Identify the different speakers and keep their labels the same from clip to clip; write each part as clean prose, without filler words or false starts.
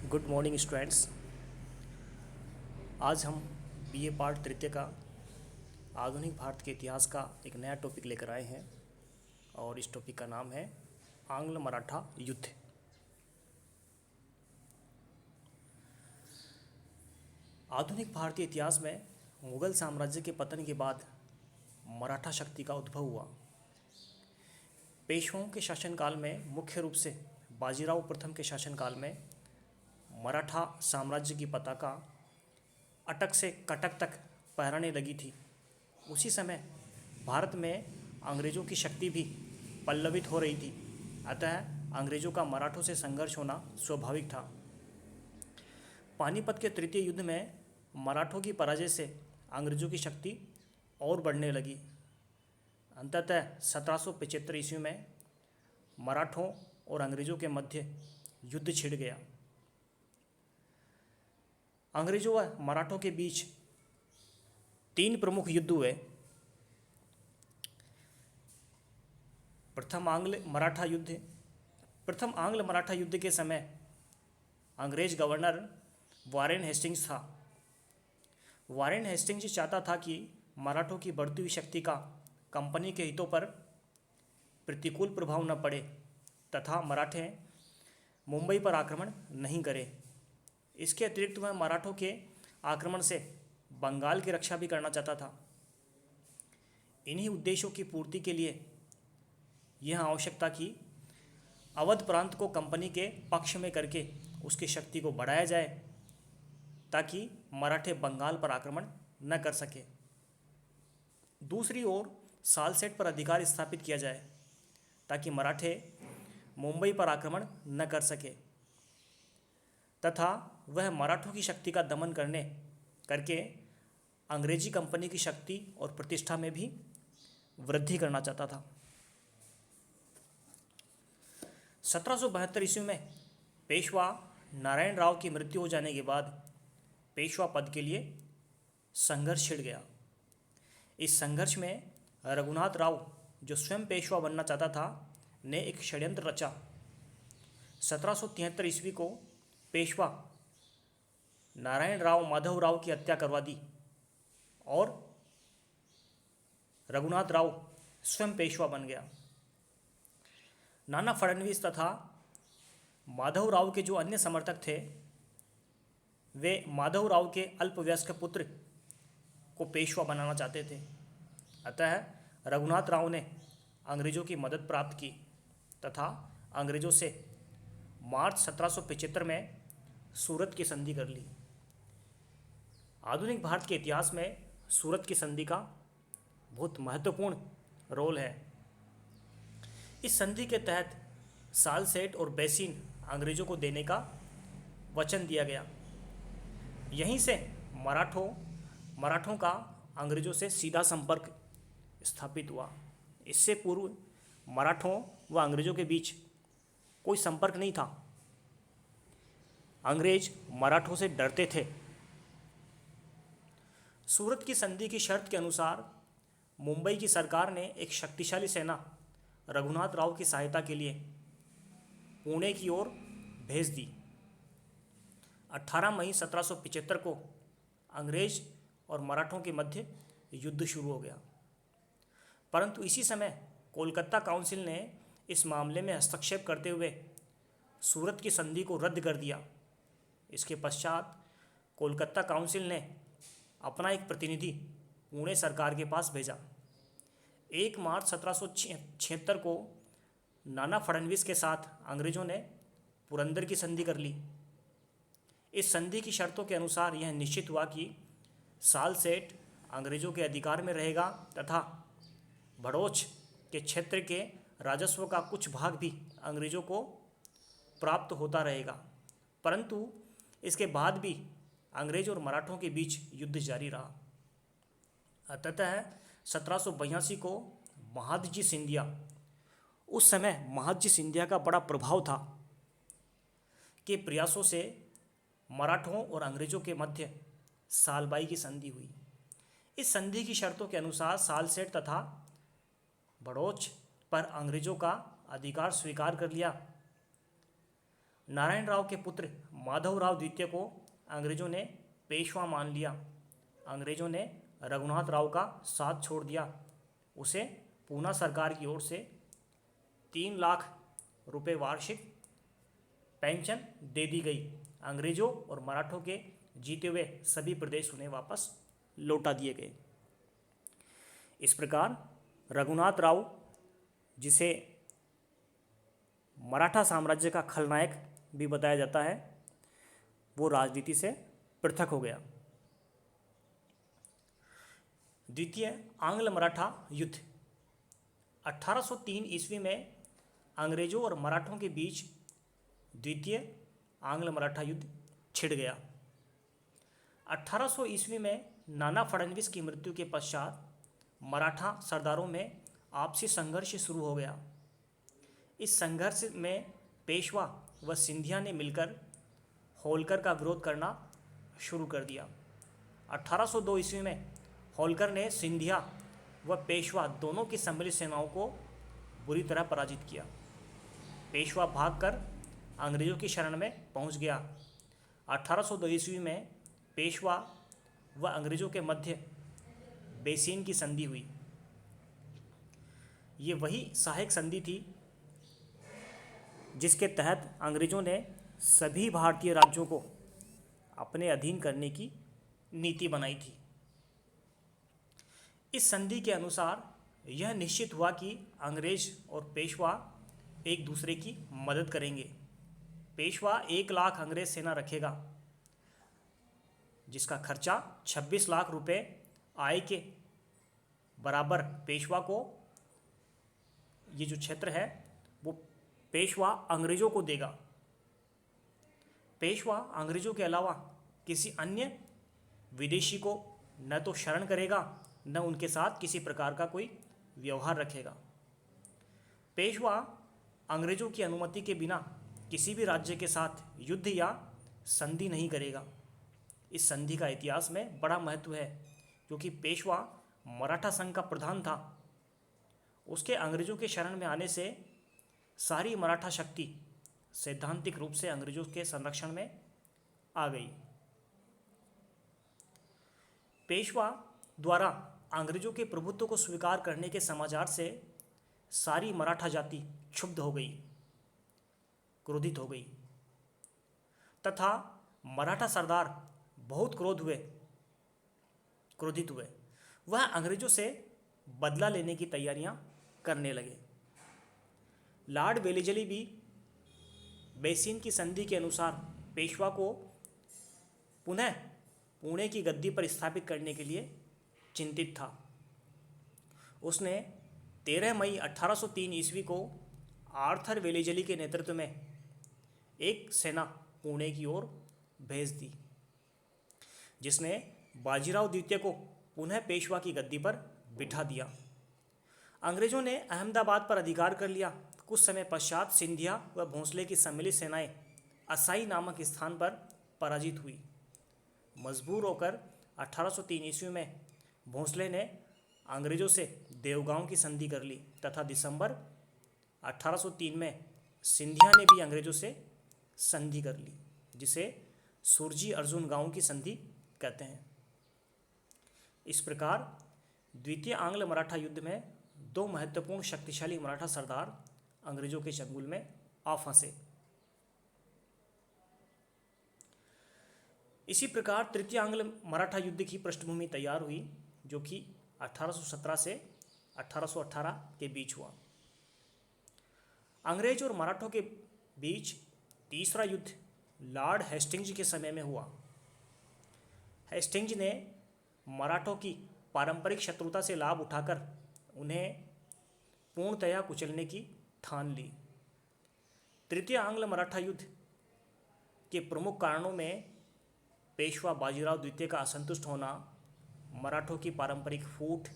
Speaker 1: Good morning students. आज हम BA part तृतीय का आधुनिक भारत के इतिहास का एक नया टॉपिक लेकर आए हैं और इस टॉपिक का नाम है आंग्ल मराठा युद्ध। आधुनिक भारतीय इतिहास में मुगल साम्राज्य के पतन के बाद मराठा शक्ति का उद्भव हुआ। पेशवाओं के शासनकाल में, मुख्य रूप से बाजीराव प्रथम के शासनकाल में, मराठा साम्राज्य की पताका अटक से कटक तक फहराने लगी थी। उसी समय भारत में अंग्रेज़ों की शक्ति भी पल्लवित हो रही थी, अतः अंग्रेज़ों का मराठों से संघर्ष होना स्वाभाविक था। पानीपत के तृतीय युद्ध में मराठों की पराजय से अंग्रेज़ों की शक्ति और बढ़ने लगी। अंततः 1775 ईस्वी में मराठों और अंग्रेज़ों के मध्य युद्ध छिड़ गया। अंग्रेज़ों व मराठों के बीच 3 प्रमुख युद्ध हुए। प्रथम आंग्ल मराठा युद्ध के समय अंग्रेज गवर्नर वारेन हेस्टिंग्स था। वारेन हेस्टिंग्स चाहता था कि मराठों की बढ़ती हुई शक्ति का कंपनी के हितों पर प्रतिकूल प्रभाव न पड़े तथा मराठे मुंबई पर आक्रमण नहीं करें। इसके अतिरिक्त वह मराठों के आक्रमण से बंगाल की रक्षा भी करना चाहता था। इन्हीं उद्देश्यों की पूर्ति के लिए यह आवश्यक था कि अवध प्रांत को कंपनी के पक्ष में करके उसकी शक्ति को बढ़ाया जाए ताकि मराठे बंगाल पर आक्रमण न कर सके। दूसरी ओर सालसेट पर अधिकार स्थापित किया जाए ताकि मराठे मुंबई पर आक्रमण न कर सके तथा वह मराठों की शक्ति का दमन करके अंग्रेजी कंपनी की शक्ति और प्रतिष्ठा में भी वृद्धि करना चाहता था। 1772 ईस्वी में पेशवा नारायण राव की मृत्यु हो जाने के बाद पेशवा पद के लिए संघर्ष छिड़ गया। इस संघर्ष में रघुनाथ राव, जो स्वयं पेशवा बनना चाहता था, ने एक षड्यंत्र रचा। 1773 ईस्वी को पेशवा नारायण राव माधव राव की हत्या करवा दी और रघुनाथ राव स्वयं पेशवा बन गया। नाना फडणवीस तथा माधव राव के जो अन्य समर्थक थे, वे माधव राव के अल्पवयस्क पुत्र को पेशवा बनाना चाहते थे। अतः रघुनाथ राव ने अंग्रेज़ों की मदद प्राप्त की तथा अंग्रेज़ों से मार्च 1775 में सूरत की संधि कर ली। आधुनिक भारत के इतिहास में सूरत की संधि का बहुत महत्वपूर्ण रोल है। इस संधि के तहत सालसेट और बेसिन अंग्रेज़ों को देने का वचन दिया गया। यहीं से मराठों का अंग्रेज़ों से सीधा संपर्क स्थापित हुआ। इससे पूर्व मराठों व अंग्रेज़ों के बीच कोई संपर्क नहीं था। अंग्रेज मराठों से डरते थे। सूरत की संधि की शर्त के अनुसार मुंबई की सरकार ने एक शक्तिशाली सेना रघुनाथ राव की सहायता के लिए पुणे की ओर भेज दी। 18 मई 1775 को अंग्रेज और मराठों के मध्य युद्ध शुरू हो गया, परंतु इसी समय कोलकाता काउंसिल ने इस मामले में हस्तक्षेप करते हुए सूरत की संधि को रद्द कर दिया। इसके पश्चात कोलकाता काउंसिल ने अपना एक प्रतिनिधि पुणे सरकार के पास भेजा। 1 मार्च 1776 को नाना फडणवीस के साथ अंग्रेज़ों ने पुरंदर की संधि कर ली। इस संधि की शर्तों के अनुसार यह निश्चित हुआ कि सालसेट अंग्रेज़ों के अधिकार में रहेगा तथा भड़ोच के क्षेत्र के राजस्व का कुछ भाग भी अंग्रेज़ों को प्राप्त होता रहेगा। परंतु इसके बाद भी अंग्रेज और मराठों के बीच युद्ध जारी रहा। अंततः 1782 को महादजी सिंधिया, उस समय महादजी सिंधिया का बड़ा प्रभाव था, के प्रयासों से मराठों और अंग्रेज़ों के मध्य सालबाई की संधि हुई। इस संधि की शर्तों के अनुसार सालसेट तथा भड़ोच पर अंग्रेज़ों का अधिकार स्वीकार कर लिया नारायण राव के पुत्र माधवराव द्वितीय को अंग्रेजों ने पेशवा मान लिया। अंग्रेजों ने रघुनाथ राव का साथ छोड़ दिया। उसे पूना सरकार की ओर से 3 लाख रुपए वार्षिक पेंशन दे दी गई। अंग्रेजों और मराठों के जीते हुए सभी प्रदेश उन्हें वापस लौटा दिए गए। इस प्रकार रघुनाथ राव, जिसे मराठा साम्राज्य का खलनायक भी बताया जाता है, वो राजनीति से पृथक हो गया। द्वितीय आंग्ल मराठा युद्ध। 1803 ईस्वी में अंग्रेजों और मराठों के बीच द्वितीय आंग्ल मराठा युद्ध छिड़ गया। 1800 ईस्वी में नाना फडणवीस की मृत्यु के पश्चात मराठा सरदारों में आपसी संघर्ष शुरू हो गया। इस संघर्ष में पेशवा व सिंधिया ने मिलकर होलकर का विरोध करना शुरू कर दिया। 1802 ईस्वी में होलकर ने सिंधिया व पेशवा दोनों की सम्मिलित सेनाओं को बुरी तरह पराजित किया। पेशवा भागकर अंग्रेजों की शरण में पहुंच गया। 1802 ईस्वी में पेशवा व अंग्रेजों के मध्य बेसीन की संधि हुई। ये वही सहायक संधि थी जिसके तहत अंग्रेजों ने सभी भारतीय राज्यों को अपने अधीन करने की नीति बनाई थी। इस संधि के अनुसार यह निश्चित हुआ कि अंग्रेज और पेशवा एक दूसरे की मदद करेंगे। पेशवा 1 लाख अंग्रेज सेना रखेगा, जिसका खर्चा 26 लाख रुपए आय के बराबर पेशवा को, ये जो क्षेत्र है वो पेशवा अंग्रेजों को देगा। पेशवा अंग्रेजों के अलावा किसी अन्य विदेशी को न तो शरण करेगा न उनके साथ किसी प्रकार का कोई व्यवहार रखेगा। पेशवा अंग्रेजों की अनुमति के बिना किसी भी राज्य के साथ युद्ध या संधि नहीं करेगा। इस संधि का इतिहास में बड़ा महत्व है, क्योंकि पेशवा मराठा संघ का प्रधान था। उसके अंग्रेजों के शरण में आने से सारी मराठा शक्ति सैद्धांतिक रूप से अंग्रेजों के संरक्षण में आ गई। पेशवा द्वारा अंग्रेजों के प्रभुत्व को स्वीकार करने के समाचार से सारी मराठा जाति क्षुब्ध हो गई, क्रोधित हो गई तथा मराठा सरदार बहुत क्रोधित हुए। वह अंग्रेजों से बदला लेने की तैयारियां करने लगे। लॉर्ड वेलेस्ली भी बेसिन की संधि के अनुसार पेशवा को पुनः पुणे की गद्दी पर स्थापित करने के लिए चिंतित था। उसने 13 मई 1803 ईस्वी को आर्थर वेलेस्ली के नेतृत्व में एक सेना पुणे की ओर भेज दी, जिसने बाजीराव द्वितीय को पुनः पेशवा की गद्दी पर बिठा दिया। अंग्रेजों ने अहमदाबाद पर अधिकार कर लिया। कुछ समय पश्चात सिंधिया व भोंसले की सम्मिलित सेनाएं असाई नामक स्थान पर पराजित हुई। मजबूर होकर 1803 ईस्वी में भोंसले ने अंग्रेजों से देवगांव की संधि कर ली तथा दिसंबर 1803 में सिंधिया ने भी अंग्रेजों से संधि कर ली, जिसे सुरजी अर्जुन गांव की संधि कहते हैं। इस प्रकार द्वितीय आंग्ल मराठा युद्ध में 2 महत्वपूर्ण शक्तिशाली मराठा सरदार अंग्रेजों के चंगुल में आ फंसे। इसी प्रकार तृतीय आंग्ल मराठा युद्ध की पृष्ठभूमि तैयार हुई, जो कि 1817 से 1818 के बीच हुआ। अंग्रेज और मराठों के बीच तीसरा युद्ध लॉर्ड हेस्टिंग्स के समय में हुआ। हेस्टिंग्स ने मराठों की पारंपरिक शत्रुता से लाभ उठाकर उन्हें पूर्णतया कुचलने की ठान ली। तृतीय आंग्ल मराठा युद्ध के प्रमुख कारणों में पेशवा बाजीराव द्वितीय का असंतुष्ट होना, मराठों की पारंपरिक फूट,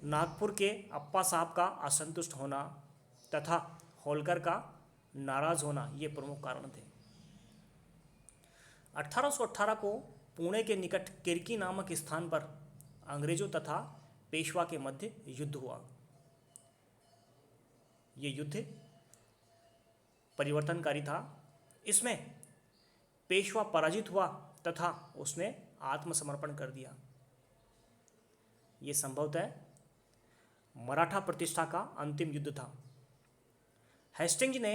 Speaker 1: नागपुर के अप्पा साहब का असंतुष्ट होना तथा होलकर का नाराज होना ये प्रमुख कारण थे। 1818 को पुणे के निकट किरकी नामक स्थान पर अंग्रेजों तथा पेशवा के मध्य युद्ध हुआ। ये युद्ध परिवर्तनकारी था। इसमें पेशवा पराजित हुआ तथा उसने आत्मसमर्पण कर दिया। ये संभवतः मराठा प्रतिष्ठा का अंतिम युद्ध था। हेस्टिंग्स ने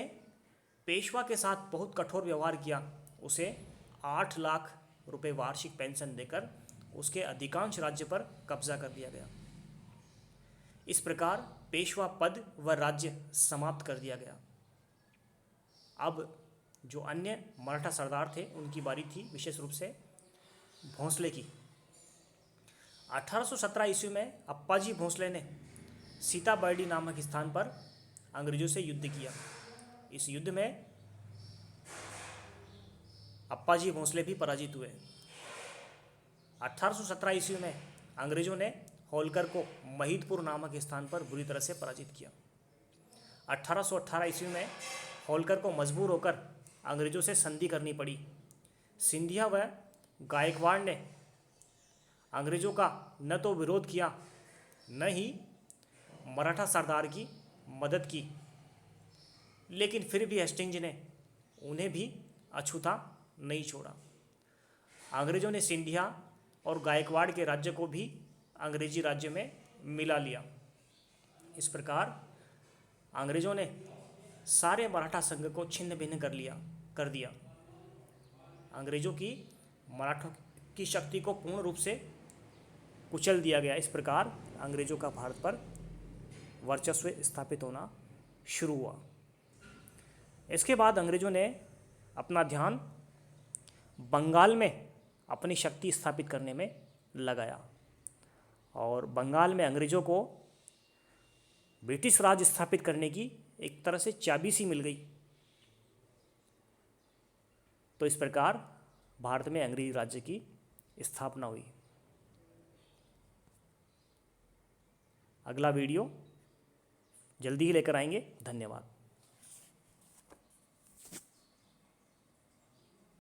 Speaker 1: पेशवा के साथ बहुत कठोर व्यवहार किया। उसे 8 लाख रुपए वार्षिक पेंशन देकर उसके अधिकांश राज्य पर कब्जा कर दिया गया। इस प्रकार पेशवा पद व राज्य समाप्त कर दिया गया। अब जो अन्य मराठा सरदार थे उनकी बारी थी, विशेष रूप से भोंसले की। 1817 ईस्वी में अप्पाजी भोंसले ने सीताबर्डी नामक स्थान पर अंग्रेजों से युद्ध किया। इस युद्ध में अप्पाजी भोंसले भी पराजित हुए। 1817 ईस्वी में अंग्रेजों ने होलकर को महिदपुर नामक स्थान पर बुरी तरह से पराजित किया। 1818 ईस्वी में होलकर को मजबूर होकर अंग्रेजों से संधि करनी पड़ी। सिंधिया व गायकवाड़ ने अंग्रेजों का न तो विरोध किया, न ही मराठा सरदार की मदद की, लेकिन फिर भी हेस्टिंग्स ने उन्हें भी अछूता नहीं छोड़ा। अंग्रेजों ने सिंधिया और गायकवाड़ के राज्य को भी अंग्रेजी राज्य में मिला लिया। इस प्रकार अंग्रेजों ने सारे मराठा संघ को छिन्न भिन्न कर दिया। अंग्रेजों की मराठों की शक्ति को पूर्ण रूप से कुचल दिया गया। इस प्रकार अंग्रेजों का भारत पर वर्चस्व स्थापित होना शुरू हुआ। इसके बाद अंग्रेजों ने अपना ध्यान बंगाल में अपनी शक्ति स्थापित करने में लगाया और बंगाल में अंग्रेजों को ब्रिटिश राज स्थापित करने की एक तरह से चाबी सी मिल गई। तो इस प्रकार भारत में अंग्रेजी राज्य की स्थापना हुई। अगला वीडियो जल्दी ही लेकर आएंगे। धन्यवाद।